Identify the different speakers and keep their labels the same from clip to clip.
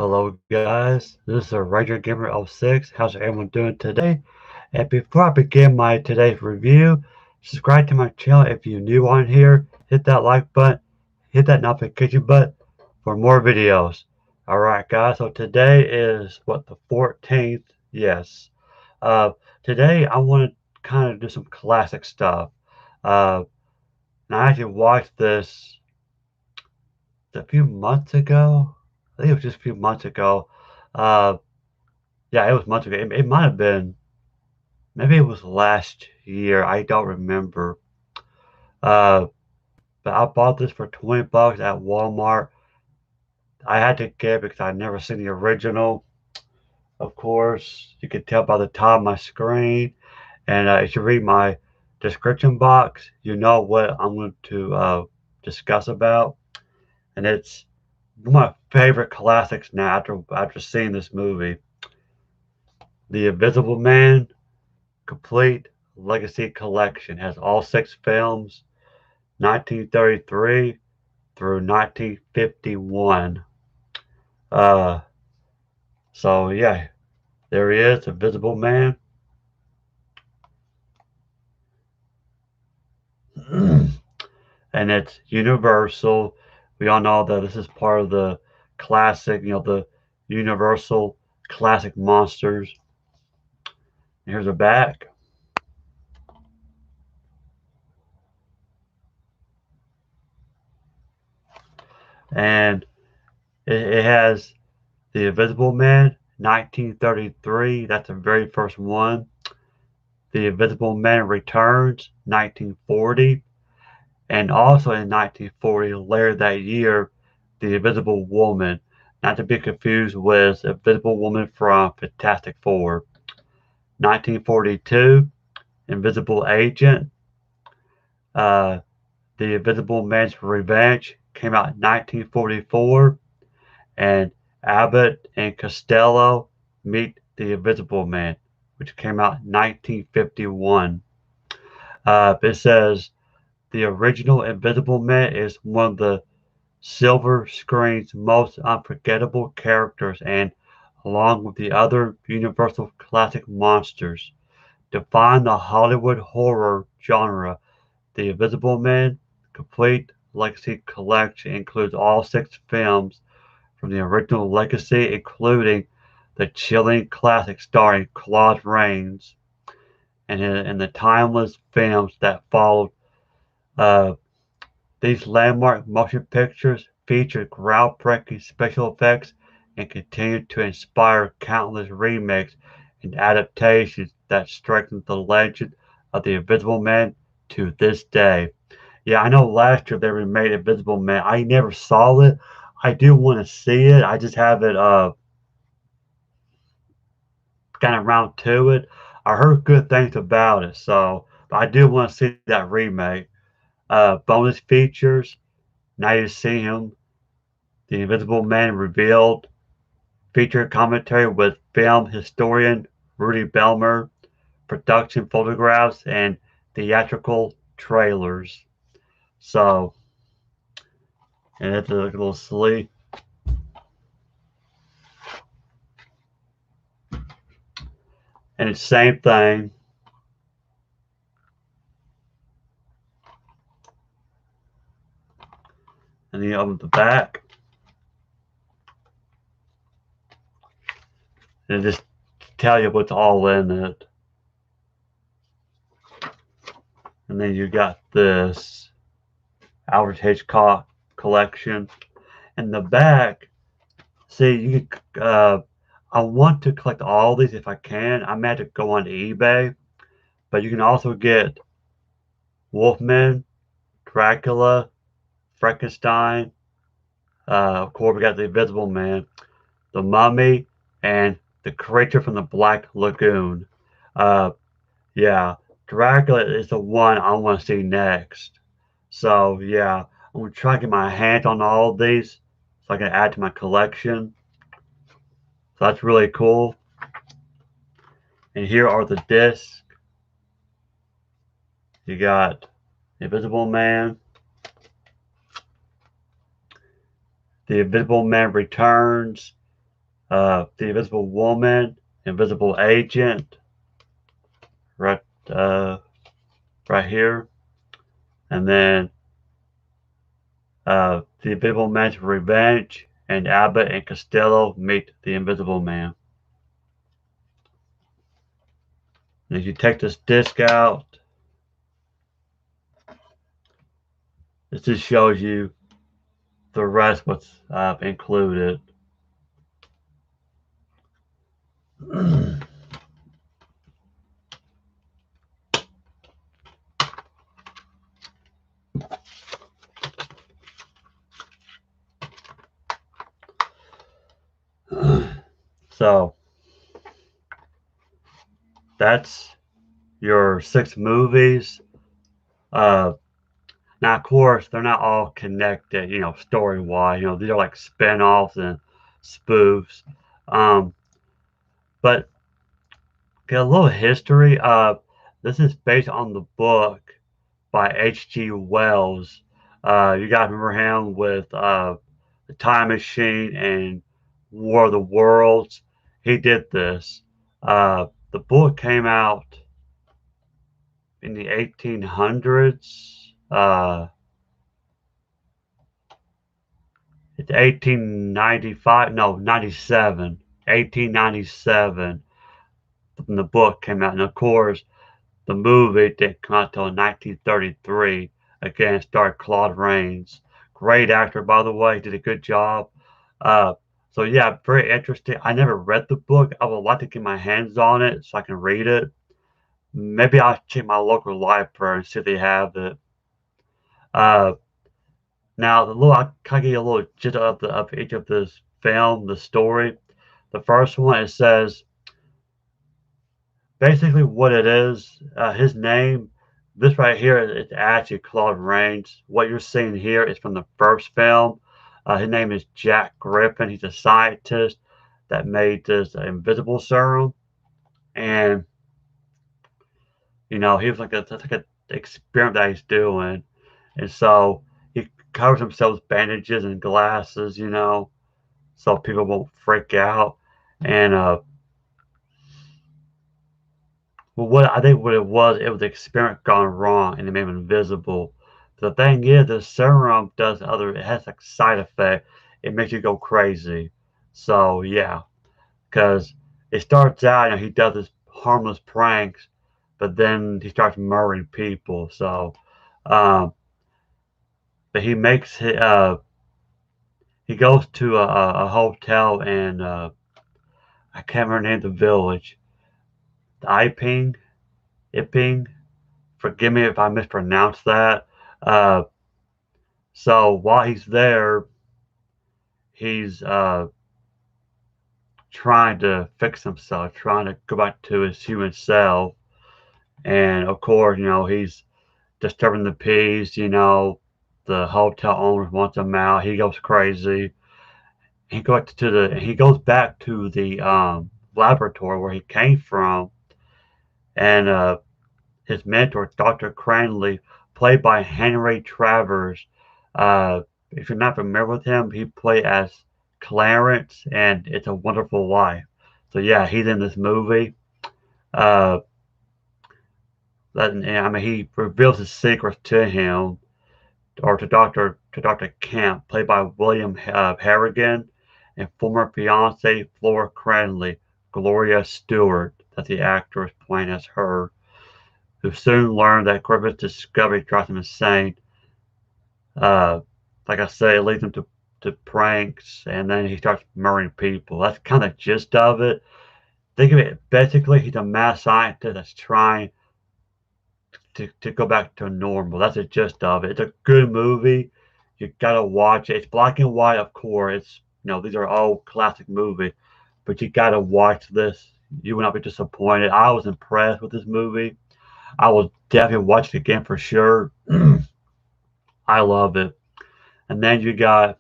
Speaker 1: Hello guys, this is Ranger Gamer 06. How's everyone doing today? And before I begin my today's review, subscribe to my channel if you're new on here. Hit that like button, hit that notification button for more videos. Alright guys, so today is the 14th? Yes. Uh, Today I want to kind of do some classic stuff. Uh, and I actually watched this a few months ago. I think it was just a few months ago. Uh, yeah, it was months ago. It might have been, maybe it was last year. I don't remember. Uh, but I bought this for 20 bucks at Walmart. I had to get it because I'd never seen the original. Of course, you can tell by the top of my screen. And if you read my description box, you know what I'm going to discuss about. And it's one of my favorite classics now after seeing this movie. The Invisible Man Complete Legacy Collection has all 6 films, 1933 through 1951. Uh, so yeah, there he is, Invisible Man. And it's Universal. We all know that this is part of the classic, the Universal classic monsters. Here's a back. And it has The Invisible Man, 1933. That's the very first one. The Invisible Man Returns, 1940. And also in 1940, later that year, The Invisible Woman. Not to be confused with Invisible Woman from Fantastic Four. 1942, Invisible Agent. Uh, the Invisible Man's Revenge came out in 1944. And Abbott and Costello Meet the Invisible Man, which came out in 1951. It says the original Invisible Man is one of the silver screen's most unforgettable characters and, along with the other Universal classic monsters, define the Hollywood horror genre. The Invisible Man Complete Legacy Collection includes all 6 films from the original legacy, including the chilling classic starring Claude Rains, and the timeless films that followed. Uh, these landmark motion pictures featured groundbreaking special effects and continue to inspire countless remakes and adaptations that strengthen the legend of the Invisible Man to this day. Yeah, I know last year they remade Invisible Man. I never saw it. I do want to see it. I just haven't kind of round to it. I heard good things about it, so but I do want to see that remake. Bonus features. Now you see him, the Invisible Man revealed. Feature commentary with film historian Rudy Belmer. Production photographs and theatrical trailers. So, and it's a little silly. And it's same thing. And the on the back. And it just tell you what's all in it. And then you got this Alfred Hitchcock collection. In the back, see, you can, I want to collect all these if I can. I may have to go on eBay, but you can also get Wolfman, Dracula, Frankenstein. Of course, we got the Invisible Man, the Mummy, and the creature from the Black Lagoon. Uh, yeah, Dracula is the one I want to see next. So yeah, I'm gonna try to get my hands on all of these so I can add to my collection. So that's really cool. And here are the discs. You got Invisible Man, The Invisible Man Returns, The Invisible Woman, Invisible Agent, right, uh, right here, and then The Invisible Man's Revenge, and Abbott and Costello meet the Invisible Man. And if you take this disc out, this just shows you the rest what's included. So that's your 6 movies. Uh, Now, of course, they're not all connected, story wise. These are like spin offs and spoofs. Um, but get a little history. This is based on the book by H.G. Wells. You guys remember him with The Time Machine and War of the Worlds? He did this. The book came out in the 1800s. It's 1895, no, 97, 1897. When the book came out. And of course, the movie didn't come out until 1933. Again, starred Claude Rains. Great actor, by the way. Did a good job. Uh, so, yeah, very interesting. I never read the book. I would like to get my hands on it so I can read it. Maybe I'll check my local library and see if they have it. Uh, Now, I kind of give you a little gist of each of this film, the story. The first one, it says basically what it is. His name, this right here, is actually Claude Rains. What you're seeing here is from the first film. His name is Jack Griffin. He's a scientist that made this invisible serum, and he was that's like an experiment that he's doing, and so he covers himself with bandages and glasses, so people won't freak out. And well, what I think what it was the experiment gone wrong, and it made him invisible. The thing is, the serum does it has like side effect. It makes you go crazy. So yeah, because it starts out, he does this harmless pranks, but then he starts murdering people. So, um, but he goes to a hotel and I can't remember the name of the village. The Iping. Forgive me if I mispronounce that. Uh, so while he's there, he's trying to fix himself, trying to go back to his human self. And of course, he's disturbing the peace. The hotel owner wants him out. He goes crazy. He goes back to the laboratory where he came from, and his mentor, Dr. Cranley, played by Henry Travers. If you're not familiar with him, he played as Clarence and It's a Wonderful Life. So yeah, he's in this movie. Uh, he reveals his secrets to him, or to Dr. Kemp, played by William Harrigan, and former fiancee Flora Cranley, Gloria Stewart, that the actor is playing as her, who soon learned that Griffith's discovery drives him insane. Uh, like I say, it leads him to pranks, and then he starts murdering people. That's kind of the gist of it. Think of it, basically, he's a mad scientist that's trying to go back to normal. That's the gist of it. It's a good movie. You gotta watch it. It's black and white, of course. These are all classic movies, but you gotta watch this. You will not be disappointed. I was impressed with this movie. I will definitely watch it again for sure. I love it. And then you got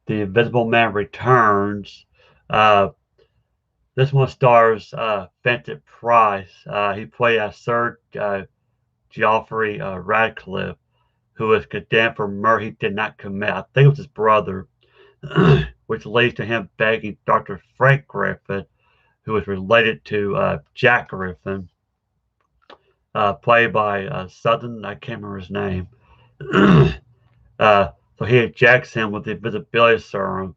Speaker 1: The Invisible Man Returns. Uh, this one stars Vincent Price. He played as Sir Geoffrey Radcliffe, who was condemned for murder he did not commit. I think it was his brother. which leads to him begging Dr. Frank Griffin, who is related to Jack Griffin, played by Southern. I can't remember his name. So he injects him with the invisibility serum,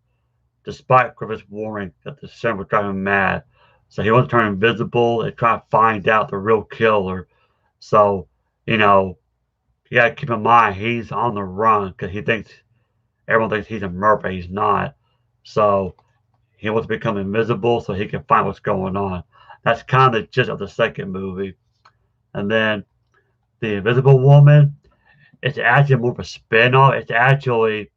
Speaker 1: despite Griffin's warning that the serum would drive him mad. So he wants to turn invisible and try to find out the real killer. So, you know, you gotta keep in mind he's on the run because he thinks everyone thinks he's a murderer, but he's not. So he wants to become invisible so he can find what's going on. That's kind of the gist of the second movie. And then the Invisible Woman, it's actually more of a spin-off. It's actually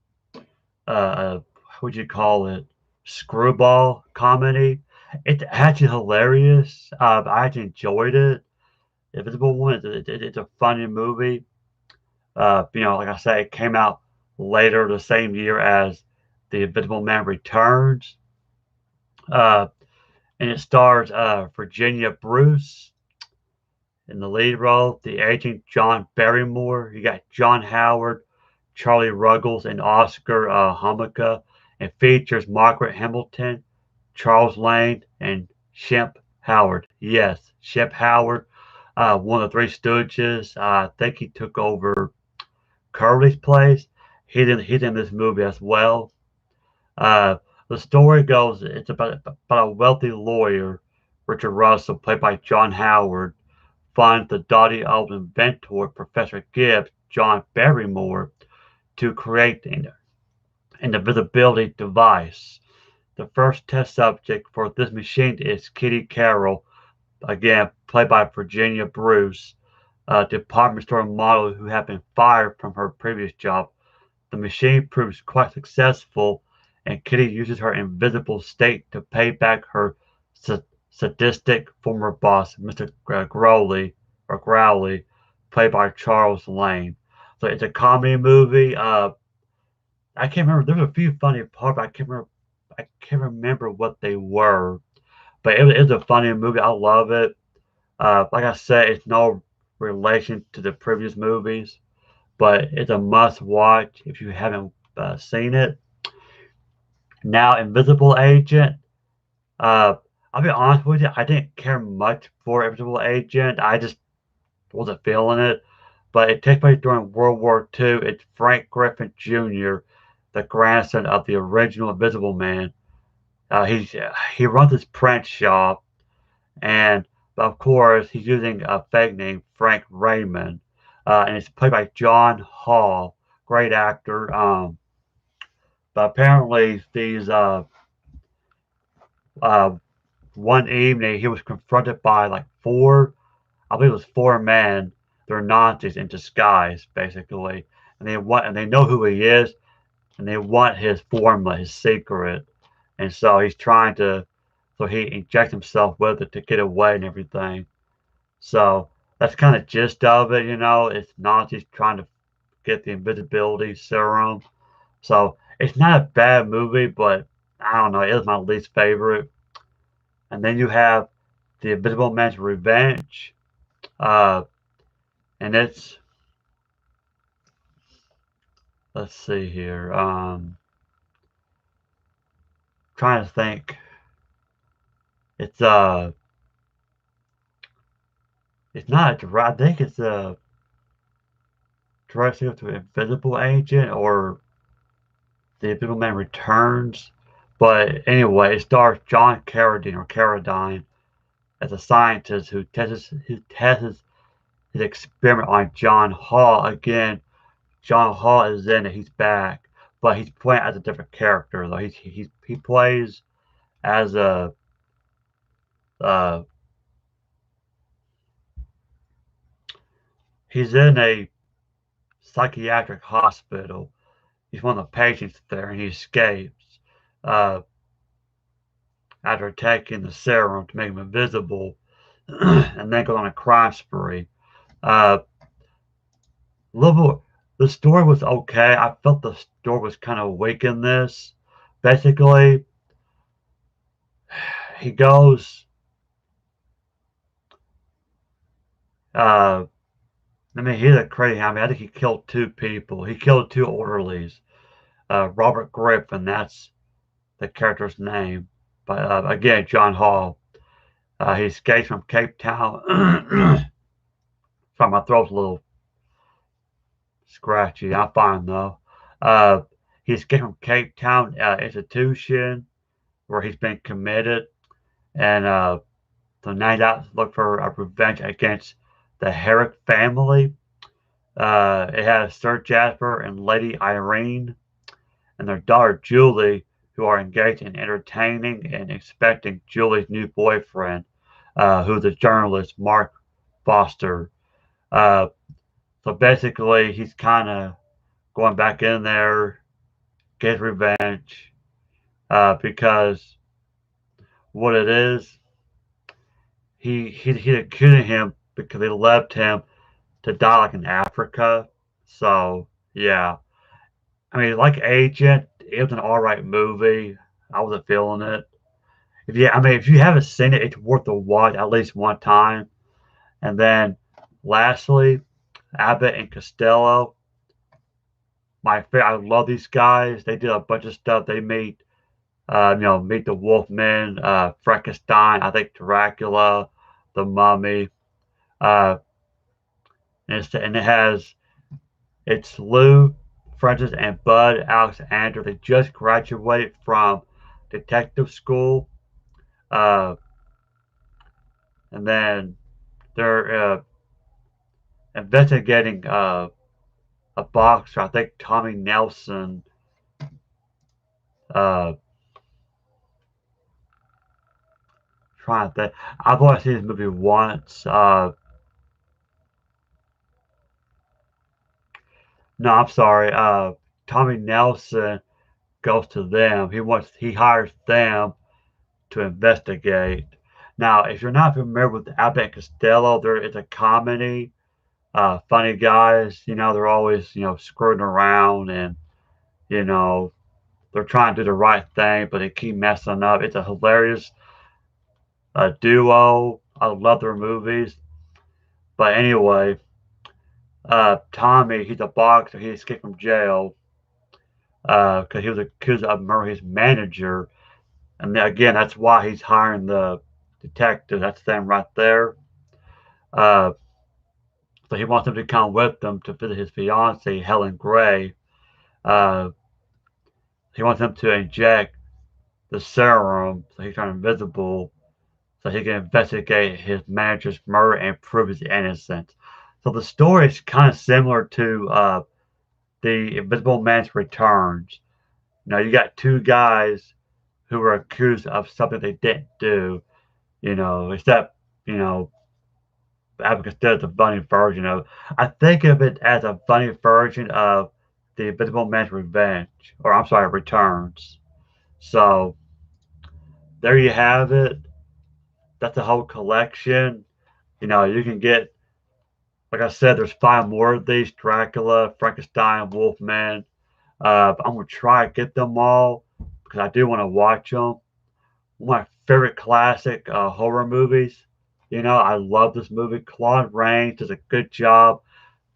Speaker 1: what would you call it? Screwball comedy. It's actually hilarious. I actually enjoyed it. Invisible Woman, it's a funny movie. Like I said, it came out later the same year as The Invisible Man Returns. Uh, and it stars Virginia Bruce in the lead role, the agent John Barrymore. You got John Howard, Charlie Ruggles, and Oscar Homika. It features Margaret Hamilton, Charles Lane, and Shemp Howard. Yes, Shemp Howard, one of the Three Stooges. I think he took over Curly's place. He's in this movie as well. Uh, the story goes it's about a wealthy lawyer, Richard Russell, played by John Howard, finds the daughter of inventor Professor Gibbs, John Barrymore, to create an invisibility device. The first test subject for this machine is Kitty Carroll, again played by Virginia Bruce, a department store model who had been fired from her previous job. The machine proves quite successful, and Kitty uses her invisible state to pay back her sadistic former boss, Mr. Growley, played by Charles Lane. So it's a comedy movie. I can't remember. There were a few funny parts, but I can't remember what they were. But it was a funny movie. I love it. Like I said, it's no relation to the previous movies, but it's a must watch if you haven't seen it. Now, Invisible Agent. Uh, I'll be honest with you, I didn't care much for Invisible Agent. I just wasn't feeling it. But it takes place during World War II. It's Frank Griffin Jr., the grandson of the original Invisible Man. He runs his print shop, and of course he's using a fake name, Frank Raymond, and it's played by John Hall, great actor. But apparently these uh, one evening he was confronted by like I believe it was four men. They're Nazis in disguise, basically, and they know who he is, and they want his formula, his secret, and so so he injects himself with it to get away and everything. So that's kind of gist of it, It's Nazis trying to get the invisibility serum. So it's not a bad movie, but I don't know, it was my least favorite. And then you have The Invisible Man's Revenge. Uh, and it's let's see here. Trying to think. It's it's not a direct. I think it's a direct sequel to Invisible Agent or The Invisible Man Returns. But anyway, it stars John Carradine as a scientist who tests his experiment on John Hall. Again, John Hall is in it. He's back, but he's playing as a different character though. He plays as a uh, he's in a psychiatric hospital. He's one of the patients there, and he escapes uh, after taking the serum to make him invisible, and then goes on a crime spree. Uh, little, the story was okay. I felt the story was kind of weak in this. Basically, he goes. Uh, he's a crazy. I think he killed two people. He killed two orderlies. Robert Griffin, that's the character's name, but again, John Hall. He escapes from Cape Town. Sorry, my throat's a little scratchy. I'm fine though. Uh, he escaped from Cape Town institution where he's been committed, and so now he's out to look for a revenge against the Herrick family. It has Sir Jasper and Lady Irene and their daughter Julie, who are engaged in entertaining and expecting Julie's new boyfriend, who's the journalist Mark Foster. Uh, so basically, he's kind of going back in there, get revenge, because what it is, he accused him because he left him to die like in Africa. So yeah, I mean, like Agent, it was an all right movie. I wasn't feeling it. If you haven't seen it, it's worth a watch at least one time. And then, lastly, Abbott and Costello. I love these guys. They did a bunch of stuff. They made, Meet the Wolfman, Frankenstein. I think Dracula, The Mummy. Uh, and it has it's Lou, Francis, and Bud Alexander. They just graduated from detective school, uh, and then they're investigating a boxer. I think Tommy Nelson. Uh, trying to think. I've only seen this movie once. No, I'm sorry. Tommy Nelson goes to them. He hires them to investigate. Now, if you're not familiar with Abbott and Costello, there is a comedy. Funny guys, they're always, screwing around and, you know, they're trying to do the right thing, but they keep messing up. It's a hilarious duo. I love their movies. But anyway, Tommy, he's a boxer. He escaped from jail because he was accused of murdering his manager. And then, again, that's why he's hiring the detective. That's them right there. Uh, so he wants them to come with them to visit his fiancee, Helen Gray. Uh, he wants them to inject the serum so he's turned invisible so he can investigate his manager's murder and prove his innocence. So the story is kind of similar to the Invisible Man's Returns. You got two guys who were accused of something they didn't do, except, you know, Abacus did the funny version of. I think of it as a funny version of the Invisible Man's Revenge, or I'm sorry, Returns. So there you have it. That's a whole collection. You can get, like I said, there's five more of these: Dracula, Frankenstein, Wolfman. I'm gonna try to get them all because I do want to watch them. One of my favorite classic horror movies. I love this movie. Claude Rains does a good job.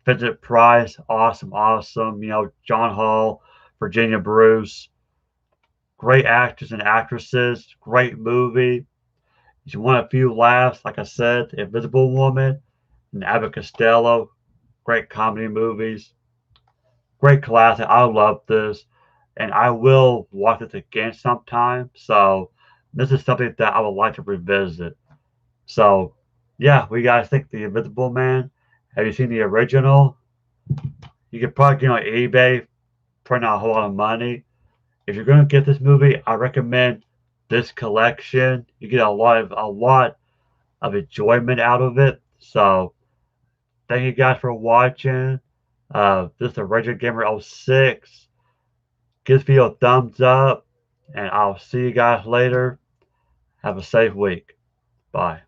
Speaker 1: Vincent Price, awesome, awesome. John Hall, Virginia Bruce, great actors and actresses. Great movie. If you want a few laughs, like I said, The Invisible Woman and Abbott Costello, great comedy movies. Great classic. I love this, and I will watch this again sometime. So this is something that I would like to revisit. So yeah, we guys think The Invisible Man. Have you seen the original? You could probably get on eBay for not a whole lot of money. If you're going to get this movie, I recommend this collection. You get a lot of enjoyment out of it. So thank you guys for watching. This is Original Gamer 06. Give this video a thumbs up, and I'll see you guys later. Have a safe week. Bye.